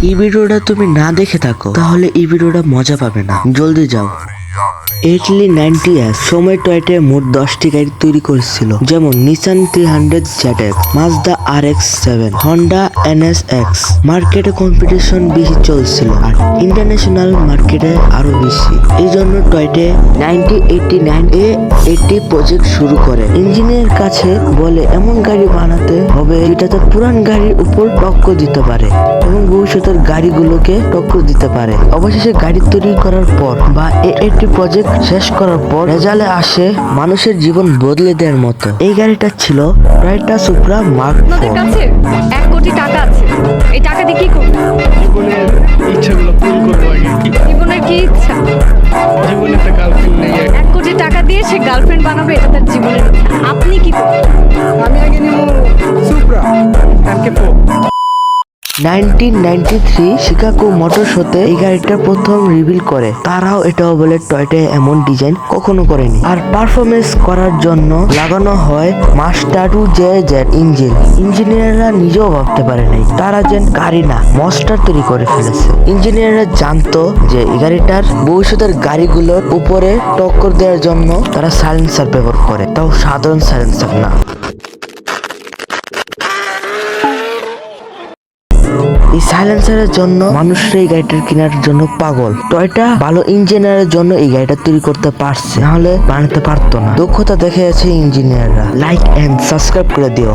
এই ভিডিওটা তুমি না দেখে থাকো তাহলে এই ভিডিওটা মজা পাবে না, জলদি যাও। এটলি 90s সময় টয়টে মোট 10টি গাড়ি তৈরি করেছিল, যেমন Nissan 300 ZX, Mazda RX-7, Honda NSX। মার্কেটে কম্পিটিশন বেশি চলছিল আর ইন্টারন্যাশনাল মার্কেটে আরো বেশি। এই জন্য টয়টে 1989 একটি প্রজেক্ট শুরু করে। ইঞ্জিনিয়ার কাছে বলে এমন গাড়ি বানাতে হবে যেটাতে পুরান গাড়ির উপর টক্কর দিতে পারে এবং ভবিষ্যতের গাড়িগুলোকে টক্কর দিতে পারে। অবশেষে গাড়ি তৈরি করার পর বা একটি প্রজেক্ট শেষ করার পর রেজাল্টে আসে মানুষের জীবন বদলে দেওয়ার মতো। এই গাড়িটা ছিল টয়োটা সুপ্রা মার্ক 4। আপনাদের কাছে 1 কোটি টাকা আছে, এই টাকা দিয়ে কি করবেন? জীবনের ইচ্ছাগুলো পূরণ করবো আগে। জীবনের কি ইচ্ছা? জীবনে একটা গার্লফ্রেন্ড নেই। 1 কোটি টাকা দিয়ে সে গার্লফ্রেন্ড বানাবে, এটা তার জীবনের ইচ্ছা। আপনি কি করবেন? আমি আগে নিব সুপ্রা MK4। 1993 শিকাগো মোটর শোতে এই গাড়িটা প্রথম রিভিল করে। তারাও এটাও বলে টয়োটা এমন ডিজাইন কখনো করেনি। আর পারফরমেন্স করার জন্য লাগানো হয় মাস্টার 2JZ ইঞ্জিন। ইঞ্জিনিয়াররা নিজেও ভাবতে পারে নাই তারা যেন গাড়ি না মনস্টার তৈরি করে ফেলেছে। ইঞ্জিনিয়াররা জানতো যে এই গাড়িটার ভবিষ্যতের গাড়িগুলোর উপরে টক্কর দেওয়ার জন্য তারা সাইলেন্সার ব্যবহার করে, তাও সাধারণ সাইলেন্সার না। এই সাইলেন্সারের জন্য মানুষরা এই গাড়িটার কেনার জন্য পাগল। টয়োটা ভালো ইঞ্জিনিয়ারের জন্য এই গাড়িটা তৈরি করতে পারছে, নাহলে বানাতে পারতো না। দক্ষতা দেখে আছে ইঞ্জিনিয়াররা। লাইক এন্ড সাবস্ক্রাইব করে দিও।